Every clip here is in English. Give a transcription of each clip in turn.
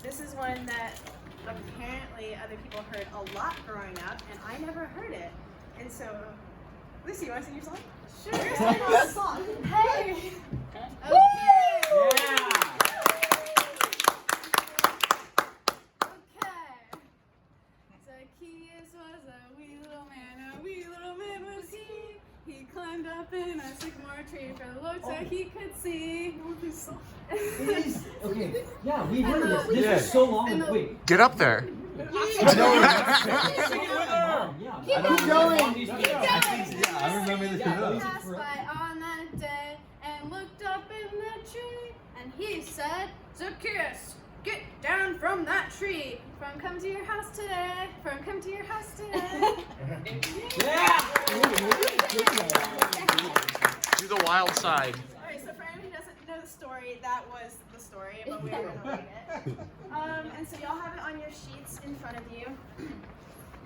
This is one that apparently other people heard a lot growing up, and I never heard it. And so, Lucy, you want to sing your song? Sure. Sing our song. Hey. Okay. Yeah. Zacchaeus was a wee little man was he. He climbed up in a sycamore tree for the Lord so he could see. Okay, yeah, we heard this. This is so long ago. Wait. Get up there. I know. Keep going. Keep going. I remember this. Passed by on that day and looked up in the tree and he said, Zacchaeus, get down from that tree. From come to your house today. From come to your house today. Yeah. Do the wild side. All right, so for anyone who doesn't know the story, that was the story, but we are going to read it. And so y'all have it on your sheets in front of you.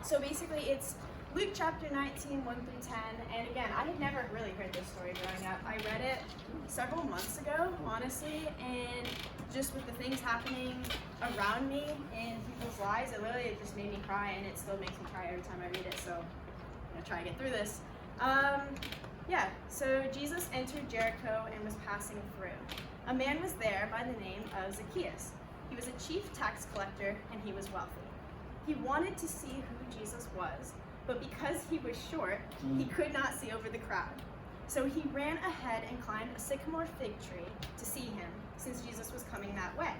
So basically it's Luke chapter 19, 1 through 10. And again, I had never really heard this story growing up. I read it several months ago, honestly, and just with the things happening around me in people's lives, it just made me cry, and it still makes me cry every time I read it, so I'm going to try to get through this. So Jesus entered Jericho and was passing through. A man was there by the name of Zacchaeus. He was a chief tax collector, and he was wealthy. He wanted to see who Jesus was, but because he was short, he could not see over the crowd. So he ran ahead and climbed a sycamore fig tree to see him, since Jesus was coming that way.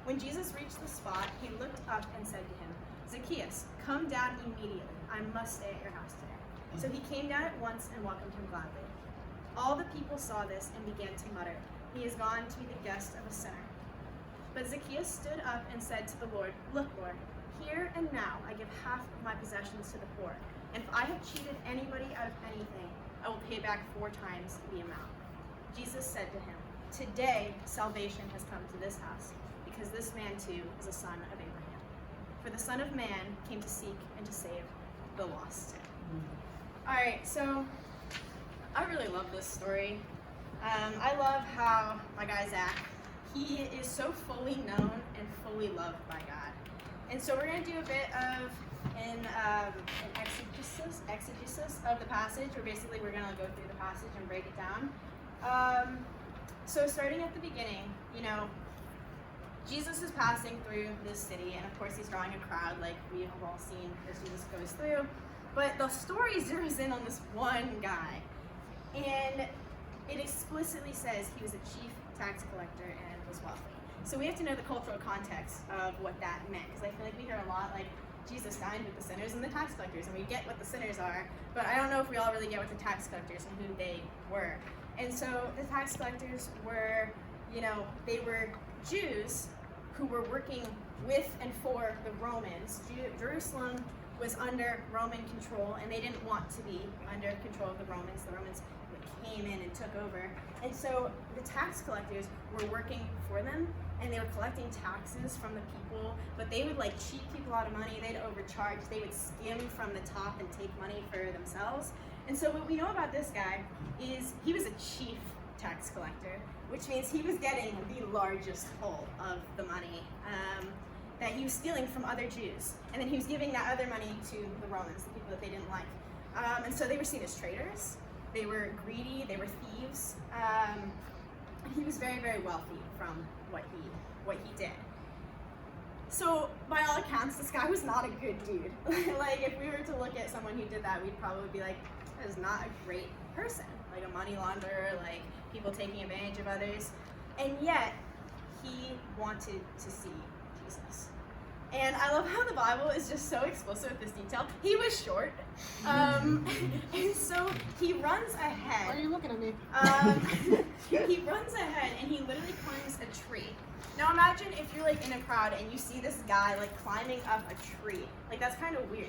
When Jesus reached the spot, he looked up and said to him, Zacchaeus, come down immediately. I must stay at your house today. So he came down at once and welcomed him gladly. All the people saw this and began to mutter, he is gone to be the guest of a sinner. But Zacchaeus stood up and said to the Lord, look, Lord, here and now I give half of my possessions to the poor, and if I have cheated anybody out of anything, I will pay back 4 times the amount. Jesus said to him, today salvation has come to this house, because this man too is a son of Abraham. For the Son of Man came to seek and to save the lost. Alright, so I really love this story. I love how my guy Zach, he is so fully known and fully loved by God. And so we're going to do a bit of an exegesis of the passage, where basically we're going to go through the passage and break it down. So starting at the beginning, Jesus is passing through this city, and of course he's drawing a crowd like we have all seen as Jesus goes through. But the story zeroes in on this one guy, and it explicitly says he was a chief tax collector and was wealthy. So we have to know the cultural context of what that meant, because I feel like we hear a lot like Jesus dined with the sinners and the tax collectors, and we get what the sinners are, but I don't know if we all really get what the tax collectors and who they were. And so the tax collectors were, they were Jews who were working with and for the Romans. Jerusalem was under Roman control, and they didn't want to be under control of the Romans. The Romans came in and took over. And so the tax collectors were working for them, and they were collecting taxes from the people, but they would cheat people out of money, they'd overcharge, they would skim from the top and take money for themselves. And so what we know about this guy is he was a chief tax collector, which means he was getting the largest haul of the money that he was stealing from other Jews. And then he was giving that other money to the Romans, the people that they didn't like. And so they were seen as traitors, they were greedy, they were thieves. He was very, very wealthy from what he did. So by all accounts, this guy was not a good dude. If we were to look at someone who did that, we'd probably be like, that is not a great person. A money launderer, people taking advantage of others. And yet, he wanted to see Jesus. And I love how the Bible is just so explicit with this detail. He was short. And so he runs ahead. Why are you looking at me? He runs ahead and he literally climbs a tree. Now imagine if you're in a crowd and you see this guy climbing up a tree. That's kind of weird.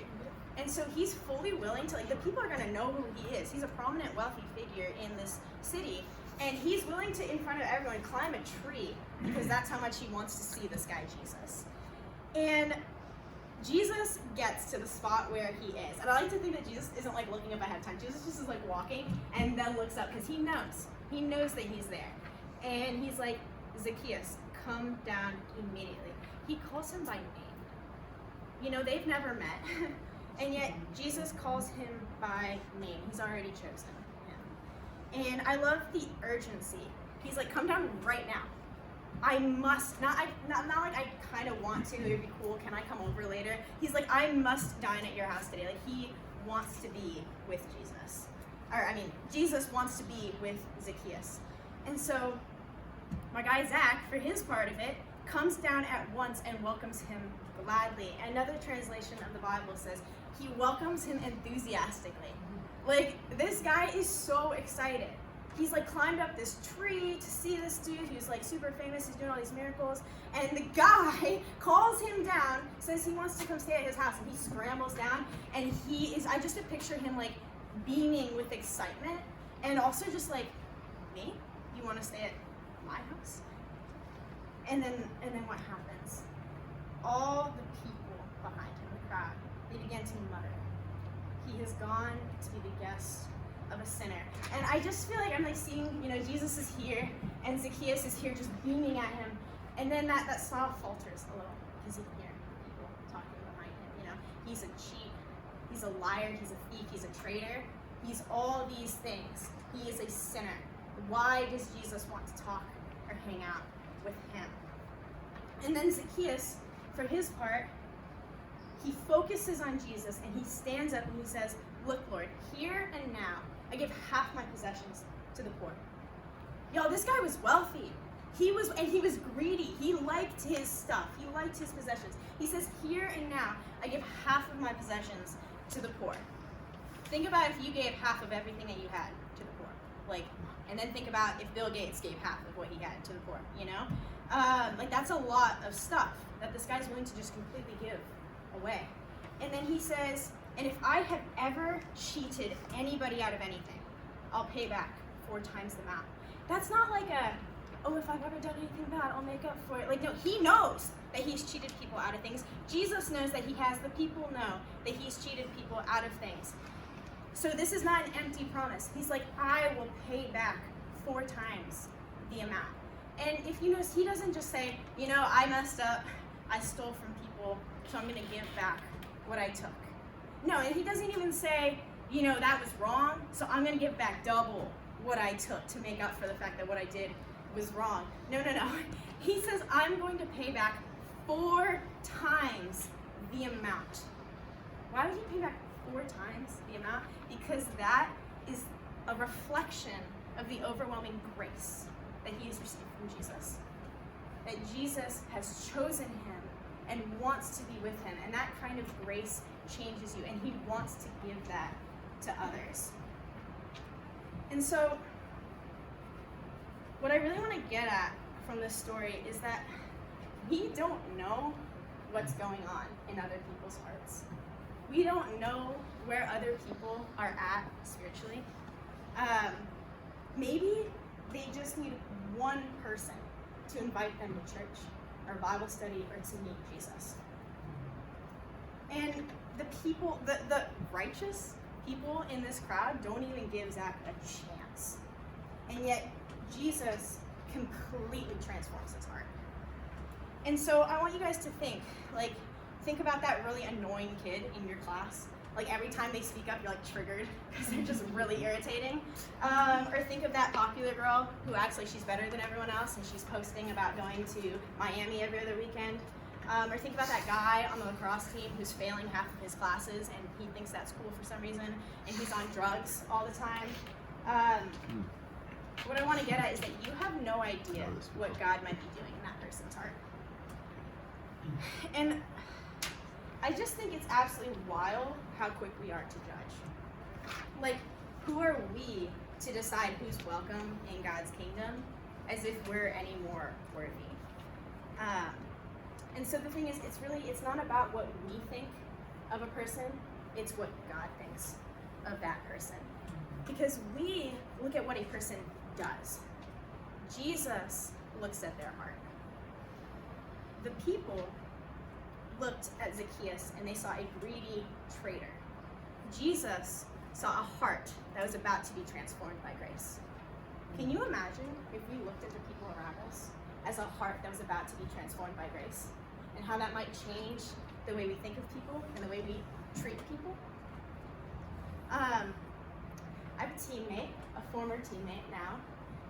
And so he's fully willing to, the people are going to know who he is. He's a prominent, wealthy figure in this city. And he's willing to, in front of everyone, climb a tree because that's how much he wants to see this guy, Jesus. And Jesus gets to the spot where he is. And I like to think that Jesus isn't looking up ahead of time. Jesus just is walking and then looks up because he knows. He knows that he's there. And he's like, Zacchaeus, come down immediately. he calls him by name. You know, they've never met, and yet Jesus calls him by name. He's already chosen him. And I love the urgency. He's like, come down right now. I must, not like I kind of want to, it would be cool, can I come over later? He's like, I must dine at your house today. Like, he wants to be with Jesus. Jesus wants to be with Zacchaeus. And so, my guy Zach, for his part of it, comes down at once and welcomes him gladly. Another translation of the Bible says, he welcomes him enthusiastically. Like, this guy is so excited. He's like climbed up this tree to see this dude who's like super famous, he's doing all these miracles, and the guy calls him down, says he wants to come stay at his house, and he scrambles down, and I just picture him like beaming with excitement, and also just like, me? You want to stay at my house? And then what happens? All the people behind him, the crowd, they begin to mutter, he has gone to be the guest of a sinner. And I just feel like I'm like seeing, you know, Jesus is here and Zacchaeus is here just beaming at him, and then that smile falters a little because you hear people talking behind him. You know, he's a cheat, he's a liar, he's a thief, he's a traitor, he's all these things. He is a sinner. Why does Jesus want to talk or hang out with him? And then Zacchaeus, for his part, he focuses on Jesus and he stands up and he says, look, Lord, here and now, I give half my possessions to the poor. Y'all, this guy was wealthy. He was greedy. He liked his stuff. He liked his possessions. He says, here and now, I give half of my possessions to the poor. Think about if you gave half of everything that you had to the poor. Like, and then think about if Bill Gates gave half of what he had to the poor, you know? Like, that's a lot of stuff that this guy's willing to just completely give away. And then he says, and if I have ever cheated anybody out of anything, I'll pay back 4 times the amount. That's not like if I've ever done anything bad, I'll make up for it. Like, no, he knows that he's cheated people out of things. Jesus knows that he has. The people know that he's cheated people out of things. So this is not an empty promise. He's like, I will pay back 4 times the amount. And if you notice, he doesn't just say, you know, I messed up, I stole from people, so I'm going to give back what I took. No, and he doesn't even say, you know, that was wrong, so I'm going to give back double what I took to make up for the fact that what I did was wrong. No. He says, I'm going to pay back 4 times the amount. Why would he pay back 4 times the amount? Because that is a reflection of the overwhelming grace that he has received from Jesus. That Jesus has chosen him and wants to be with him, and that kind of grace changes you, and he wants to give that to others. And so, what I really want to get at from this story is that we don't know what's going on in other people's hearts. We don't know where other people are at spiritually. Maybe they just need one person to invite them to church or Bible study or to meet Jesus. And the people, the righteous people in this crowd don't even give Zach a chance. And yet Jesus completely transforms his heart. And so I want you guys to think about that really annoying kid in your class. Like, every time they speak up, you're like triggered because they're just really irritating. Or think of that popular girl who acts like she's better than everyone else and she's posting about going to Miami every other weekend. Or think about that guy on the lacrosse team who's failing half of his classes and he thinks that's cool for some reason and he's on drugs all the time. What I want to get at is that you have no idea what God might be doing in that person's heart. And I just think it's absolutely wild how quick we are to judge. Like, who are we to decide who's welcome in God's kingdom as if we're any more worthy? And so the thing is, it's not about what we think of a person, it's what God thinks of that person. Because we look at what a person does. Jesus looks at their heart. The people looked at Zacchaeus and they saw a greedy traitor. Jesus saw a heart that was about to be transformed by grace. Can you imagine if we looked at the people around us as a heart that was about to be transformed by grace? And how that might change the way we think of people and the way we treat people. I have a teammate, a former teammate now,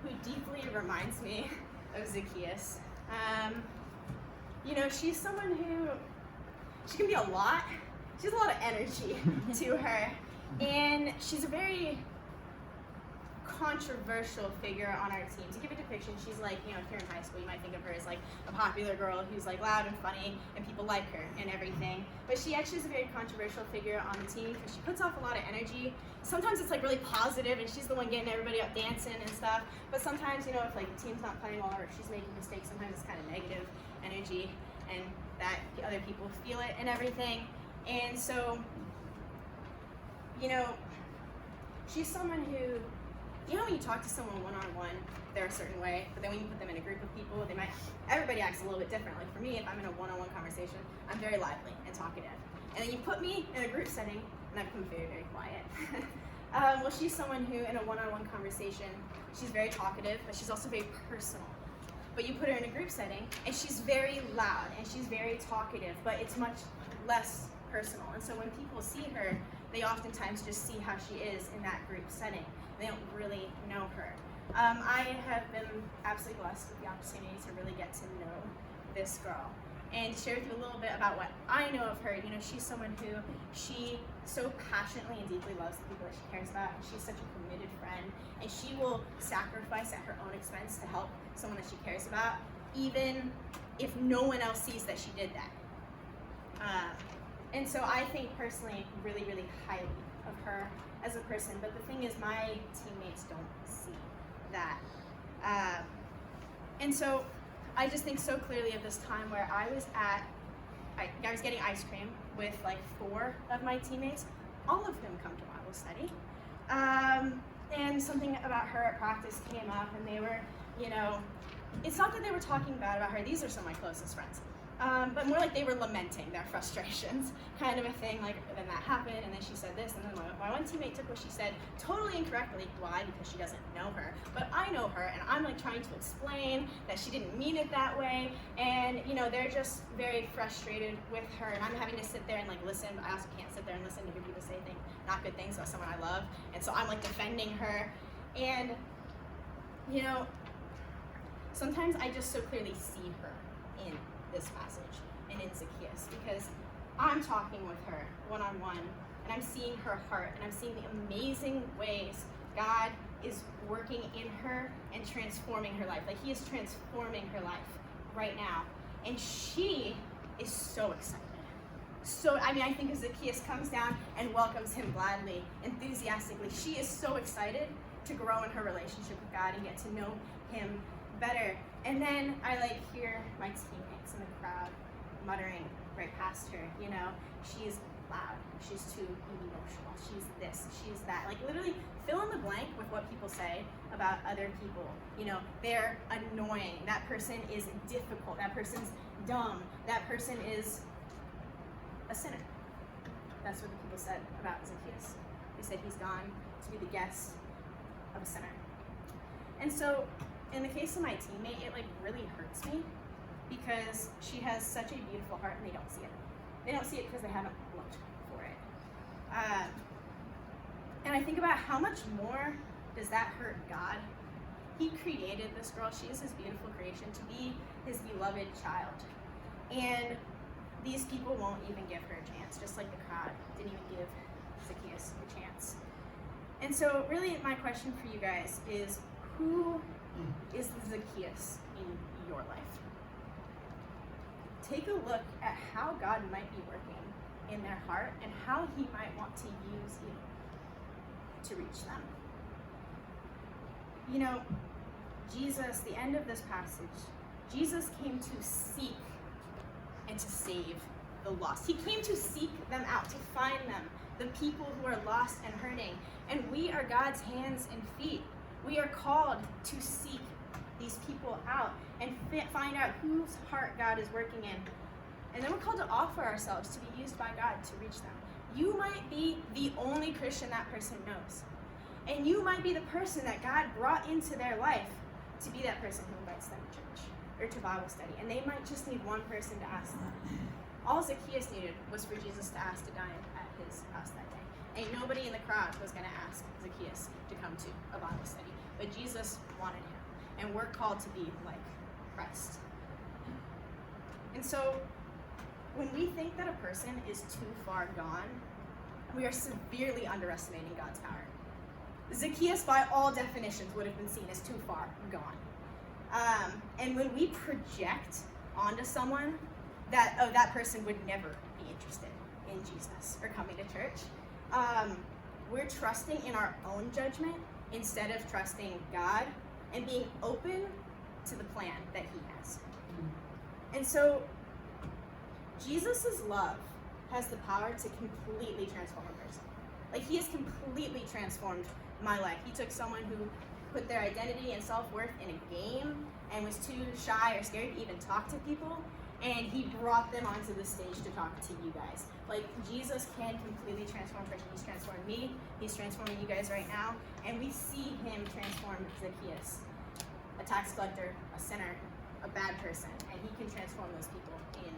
who deeply reminds me of Zacchaeus. She's someone who, she can be a lot. She has a lot of energy to her. And she's a very controversial figure on our team. To give a depiction, she's like, if you're in high school, you might think of her as like a popular girl who's like loud and funny and people like her and everything. But she actually is a very controversial figure on the team because she puts off a lot of energy. Sometimes it's like really positive and she's the one getting everybody up dancing and stuff. But sometimes, if like the team's not playing well or if she's making mistakes, sometimes it's kind of negative energy and that other people feel it and everything. And so, she's someone who, when you talk to someone one-on-one, they're a certain way, but then when you put them in a group of people, everybody acts a little bit different. Like for me, if I'm in a one-on-one conversation, I'm very lively and talkative. And then you put me in a group setting, and I become very, very quiet. Well, she's someone who, in a one-on-one conversation, she's very talkative, but she's also very personal. But you put her in a group setting, and she's very loud, and she's very talkative, but it's much less personal. And so when people see her, they oftentimes just see how she is in that group setting. They don't really know her. I have been absolutely blessed with the opportunity to really get to know this girl and share with you a little bit about what I know of her. She's someone who she so passionately and deeply loves the people that she cares about, and she's such a committed friend, and she will sacrifice at her own expense to help someone that she cares about, even if no one else sees that she did that. And so I think personally really, really highly of her as a person, but the thing is my teammates don't see that. And so I just think so clearly of this time where I was getting ice cream with like 4 of my teammates, all of whom come to Bible study. And something about her at practice came up and they were, it's not that they were talking bad about her, these are some of my closest friends. But more like they were lamenting their frustrations, kind of a thing, like then that happened and then she said this and then my one teammate took what she said totally incorrectly. Why? Because she doesn't know her. But I know her and I'm like trying to explain that she didn't mean it that way, and they're just very frustrated with her and I'm having to sit there and like listen, but I also can't sit there and listen to hear people say things, not good things about someone I love, and so I'm like defending her. And sometimes I just so clearly see her in this passage and in Zacchaeus because I'm talking with her one-on-one and I'm seeing her heart and I'm seeing the amazing ways God is working in her and transforming her life. Like he is transforming her life right now, and she is so excited. So I think as Zacchaeus comes down and welcomes him gladly, enthusiastically, she is so excited to grow in her relationship with God and get to know him better. And then I hear my teammates in the crowd muttering right past her, she's loud, she's too emotional, she's this, she's that. Like literally fill in the blank with what people say about other people. They're annoying, that person is difficult, that person's dumb, that person is a sinner. That's what the people said about Zacchaeus. They said he's gone to be the guest of a sinner. And so in the case of my teammate, it really hurts me because she has such a beautiful heart and they don't see it. They don't see it because they haven't looked for it. And I think about how much more does that hurt God? He created this girl, she is his beautiful creation, to be his beloved child. And these people won't even give her a chance, just like the crowd didn't even give Zacchaeus a chance. And so really my question for you guys is, who is the Zacchaeus in your life? Take a look at how God might be working in their heart and how he might want to use you to reach them. Jesus, the end of this passage, Jesus came to seek and to save the lost. He came to seek them out, to find them, the people who are lost and hurting. And we are God's hands and feet. We are called to seek these people out and find out whose heart God is working in. And then we're called to offer ourselves to be used by God to reach them. You might be the only Christian that person knows. And you might be the person that God brought into their life to be that person who invites them to church. or to Bible study, and they might just need one person to ask them. All Zacchaeus needed was for Jesus to ask to dine at his house that day. And nobody in the crowd was going to ask Zacchaeus to come to a Bible study, but Jesus wanted him, and we're called to be like Christ. And so when we think that a person is too far gone, we are severely underestimating God's power. Zacchaeus, by all definitions, would have been seen as too far gone. And when we project onto someone that, oh, that person would never be interested in Jesus or coming to church, we're trusting in our own judgment instead of trusting God and being open to the plan that he has. And so Jesus' love has the power to completely transform a person. Like, he has completely transformed my life. He took someone who put their identity and self-worth in a game and was too shy or scared to even talk to people, and he brought them onto the stage to talk to you guys. Like, Jesus can completely transform a person. He's transformed me, he's transforming you guys right now, and we see him transform Zacchaeus, a tax collector, a sinner, a bad person, and he can transform those people in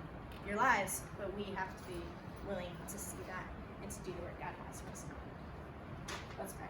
your lives, but we have to be willing to see that and to do the work God has for us. Let's pray.